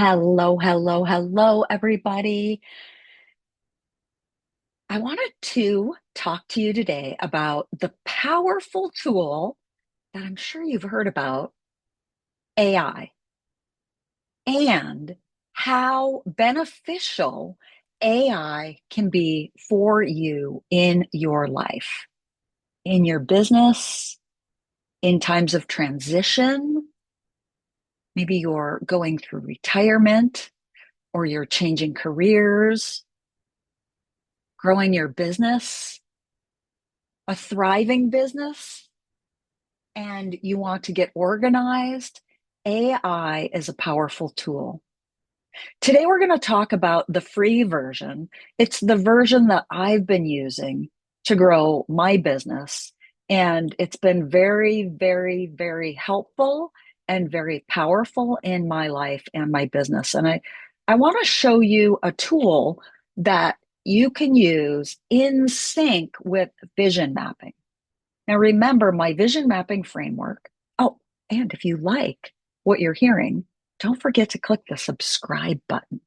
Hello, hello, hello, everybody. I wanted to talk to you today about the powerful tool that I'm sure you've heard about, AI, and how beneficial AI can be for you in your life, in your business, in times of transition. Maybe you're going through retirement or you're changing careers, growing your business, a thriving business, and you want to get organized. AI is a powerful tool. Today, we're going to talk about the free version. It's the version that I've been using to grow my business. And it's been very, very, very helpful and very powerful in my life and my business. And I want to show you a tool that you can use in sync with vision mapping. Now, remember my vision mapping framework. Oh, and if you like what you're hearing, don't forget to click the subscribe button.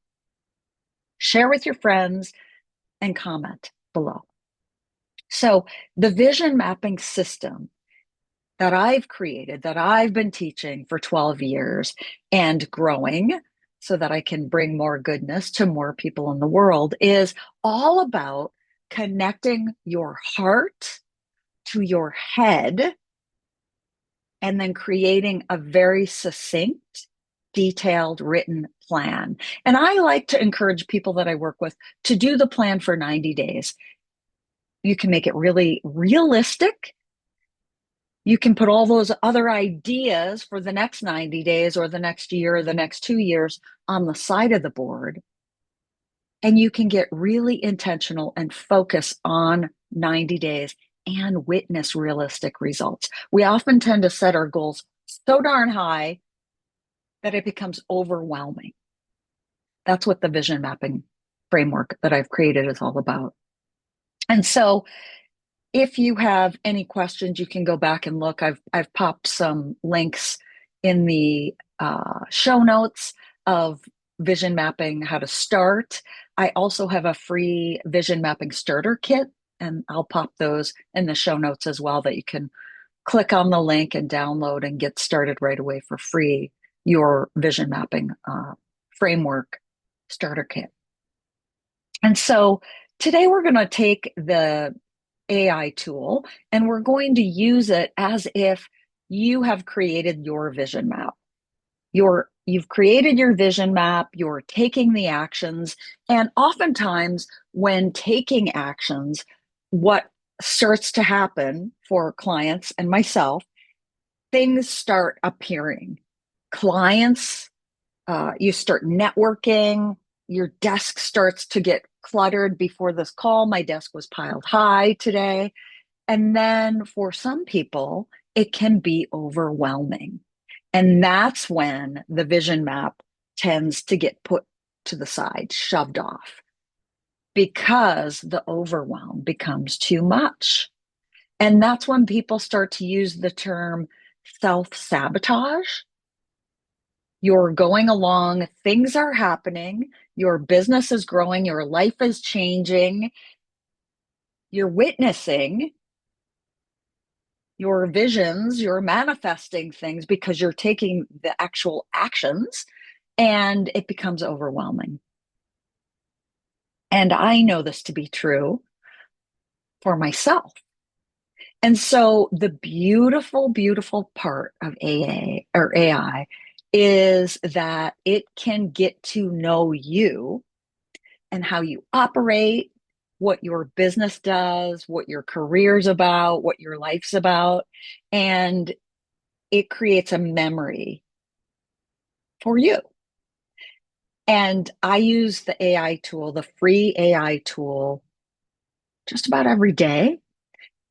Share with your friends and comment below. So, the vision mapping system that I've created, that I've been teaching for 12 years and growing so that I can bring more goodness to more people in the world, is all about connecting your heart to your head and then creating a very succinct, detailed written plan. And I like to encourage people that I work with to do the plan for 90 days. You can make it really realistic. You can put all those other ideas for the next 90 days or the next year or the next 2 years on the side of the board. And you can get really intentional and focus on 90 days and witness realistic results. We often tend to set our goals so darn high that it becomes overwhelming. That's what the vision mapping framework that I've created is all about. And so if you have any questions, you can go back and look. I've popped some links in the show notes of vision mapping, how to start. I also have a free vision mapping starter kit, and I'll pop those in the show notes as well, that you can click on the link and download and get started right away for free, your vision mapping framework starter kit. And so today we're going to take the AI tool and we're going to use it as if you have created your vision map. You've created your vision map, you're taking the actions, and oftentimes when taking actions, what starts to happen for clients and myself, things start appearing. Clients, you start networking, your desk starts to get cluttered. Before this call, my desk was piled high today. And then for some people, it can be overwhelming. And that's when the vision map tends to get put to the side, shoved off, because the overwhelm becomes too much. And that's when people start to use the term self-sabotage. You're going along, things are happening, your business is growing, your life is changing, you're witnessing your visions, you're manifesting things because you're taking the actual actions, and it becomes overwhelming. And I know this to be true for myself. And so the beautiful, beautiful part of AA or AI is that it can get to know you and how you operate, what your business does, what your career's about, what your life's about. And it creates a memory for you. And I use the AI tool, the free AI tool, just about every day.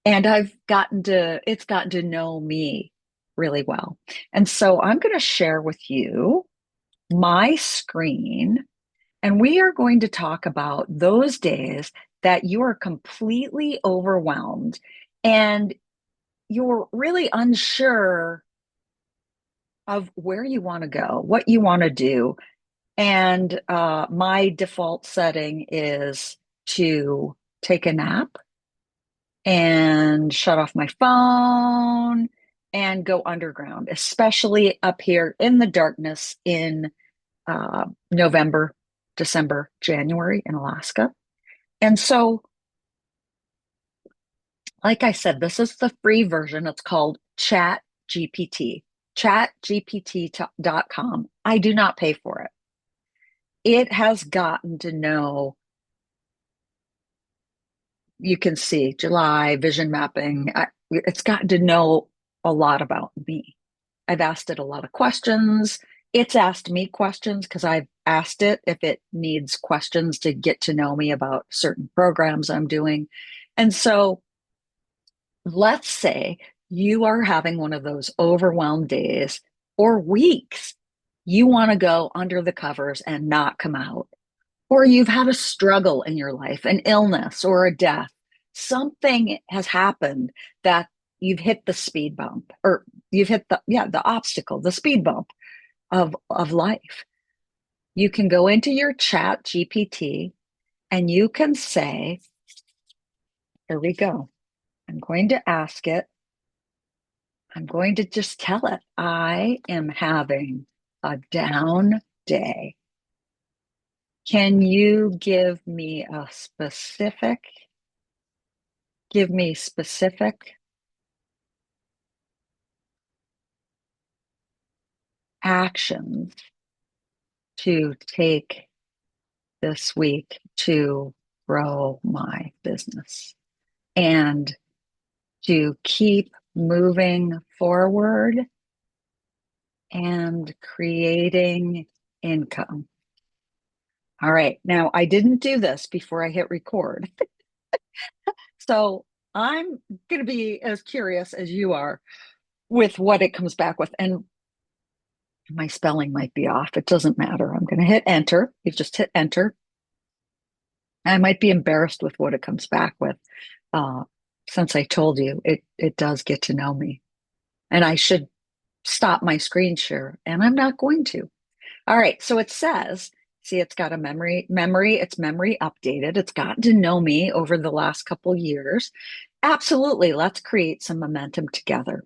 And it's gotten to know me really well. And so I'm going to share with you my screen, and we are going to talk about those days that you are completely overwhelmed and you're really unsure of where you want to go, what you want to do. And my default setting is to take a nap and shut off my phone and go underground, especially up here in the darkness in November, December, January in Alaska. And so, like I said, this is the free version. It's called Chat GPT, chatgpt.com. I do not pay for it. It has gotten to know, you can see July vision mapping. It's gotten to know a lot about me. I've asked it a lot of questions. It's asked me questions because I've asked it if it needs questions to get to know me about certain programs I'm doing. And so let's say you are having one of those overwhelmed days or weeks. You want to go under the covers and not come out, or you've had a struggle in your life, an illness or a death. Something has happened that you've hit the speed bump, or you've hit the obstacle, the speed bump of life. You can go into your chat GPT and you can say, here we go. I'm going to ask it. I'm going to just tell it, I am having a down day. Can you give me specific actions to take this week to grow my business and to keep moving forward and creating income? All right. Now, I didn't do this before I hit record. So I'm going to be as curious as you are with what it comes back with. And my spelling might be off. It doesn't matter. I'm going to hit enter. You've just hit enter. I might be embarrassed with what it comes back with. Uh, since I told you, it does get to know me. And I should stop my screen share, and I'm not going to. All right, so it says, see, it's got a it's memory updated. It's gotten to know me over the last couple years. Absolutely, let's create some momentum together.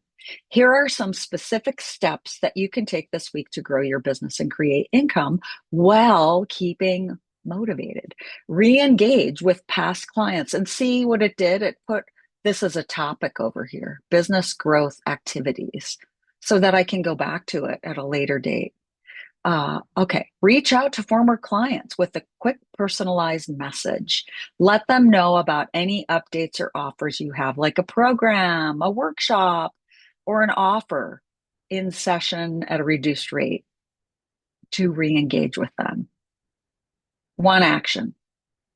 Here are some specific steps that you can take this week to grow your business and create income while keeping motivated. Re-engage with past clients and see what it did. It put this as a topic over here, business growth activities, so that I can go back to it at a later date. Okay, reach out to former clients with a quick personalized message. Let them know about any updates or offers you have, like a program, a workshop, or an offer in session at a reduced rate to re-engage with them. One action.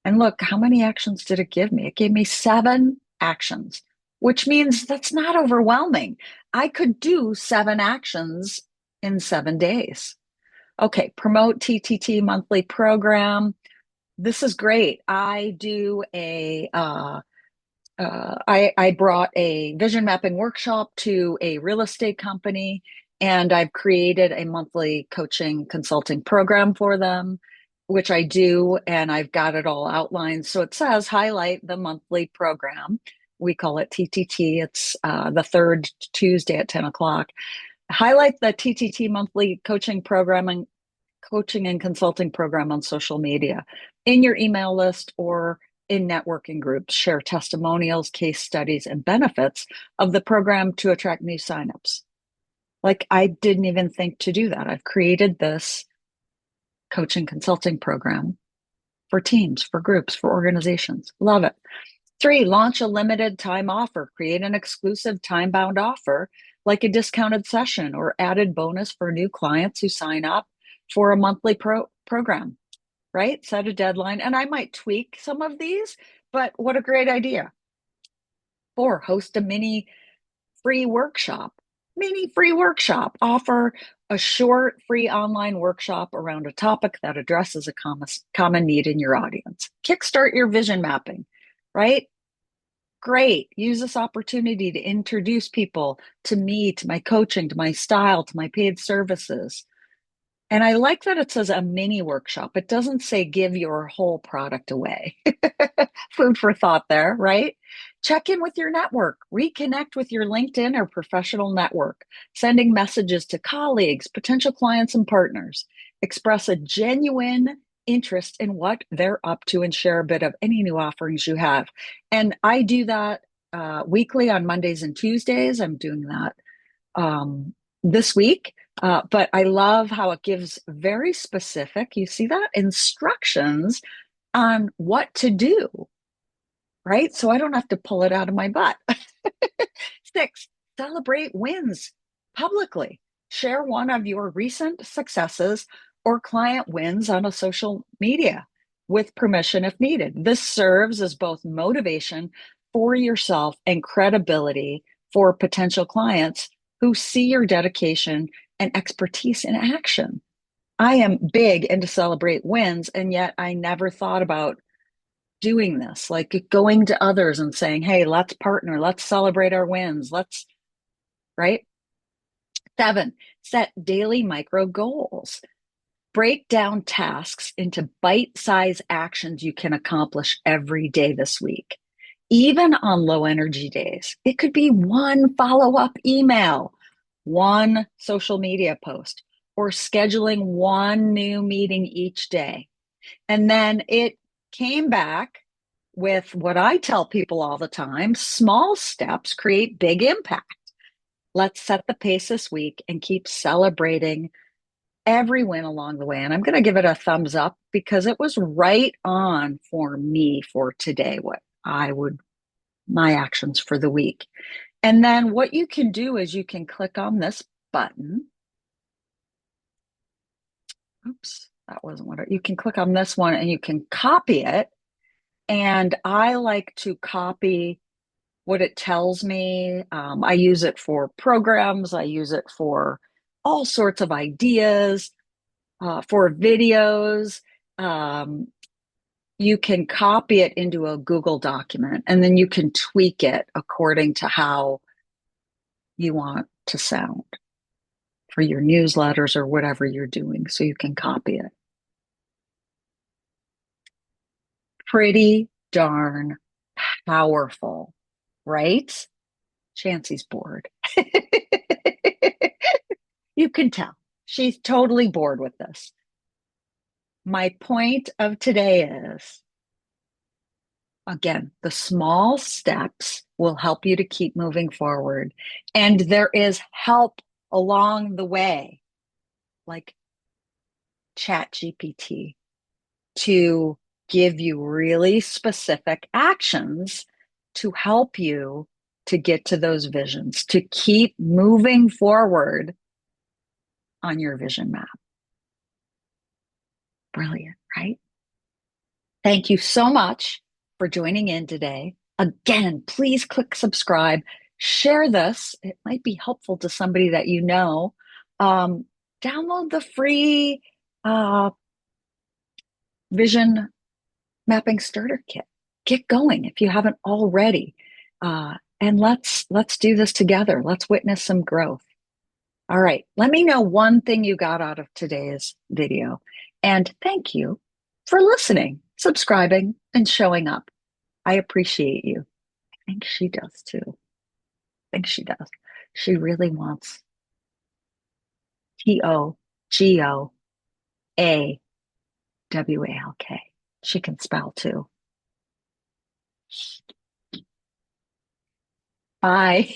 And look, how many actions did it give me? It gave me 7 actions, which means that's not overwhelming. I could do 7 actions in 7 days. Okay, promote TTT monthly program. This is great. I do I brought a vision mapping workshop to a real estate company, and I've created a monthly coaching consulting program for them, which I do, and I've got it all outlined. So it says highlight the monthly program. We call it TTT. It's the third Tuesday at 10 o'clock. Highlight the TTT monthly coaching and consulting program on social media, in your email list, or in networking groups. Share testimonials, case studies, and benefits of the program to attract new signups. Like, I didn't even think to do that. I've created this coaching consulting program for teams, for groups, for organizations. Love it. 3, launch a limited time offer. Create an exclusive time-bound offer, like a discounted session or added bonus for new clients who sign up for a monthly program, right? Set a deadline. And I might tweak some of these, but what a great idea. 4, host a free workshop. Mini free workshop. Offer a short free online workshop around a topic that addresses a common need in your audience. Kickstart your vision mapping, right? Great. Use this opportunity to introduce people to me, to my coaching, to my style, to my paid services. And I like that it says a mini workshop. It doesn't say give your whole product away. Food for thought there, right? Check in with your network, reconnect with your LinkedIn or professional network, sending messages to colleagues, potential clients, and partners. Express a genuine interest in what they're up to and share a bit of any new offerings you have. And I do that weekly on Mondays and Tuesdays. I'm doing that this week. But I love how it gives very specific, you see that, instructions on what to do, right? So I don't have to pull it out of my butt. Six, celebrate wins publicly. Share one of your recent successes or client wins on a social media with permission if needed. This serves as both motivation for yourself and credibility for potential clients who see your dedication and expertise in action. I am big into celebrate wins, and yet I never thought about doing this, like going to others and saying, hey, let's partner, let's celebrate our wins, let's, right? Seven, set daily micro goals. Break down tasks into bite-sized actions you can accomplish every day this week. Even on low energy days, it could be one follow-up email, one social media post, or scheduling one new meeting each day. And then it came back with what I tell people all the time: small steps create big impact. Let's set the pace this week and keep celebrating every win along the way. And I'm going to give it a thumbs up because it was right on for me for today, what I would, my actions for the week. And then what you can do is you can click on this button. Oops, that wasn't what you can click on this one and you can copy it. And I like to copy what it tells me. I use it for programs, I use it for all sorts of ideas, for videos. Um, you can copy it into a Google document and then you can tweak it according to how you want to sound for your newsletters or whatever you're doing. So you can copy it. Pretty darn powerful, right? Chancey's bored. You can tell she's totally bored with this. My point of today is, again, the small steps will help you to keep moving forward. And there is help along the way, like ChatGPT, to give you really specific actions to help you to get to those visions, to keep moving forward on your vision map. Brilliant, right? Thank you so much for joining in today. Again, please click subscribe, share this. It might be helpful to somebody that you know. Um, Download the free vision mapping starter kit. Get going if you haven't already. And let's do this together. Let's witness some growth. All right. Let me know one thing you got out of today's video. And thank you for listening, subscribing, and showing up. I appreciate you. I think she does too. I think she does. She really wants TOGOAWALK. She can spell too. Bye.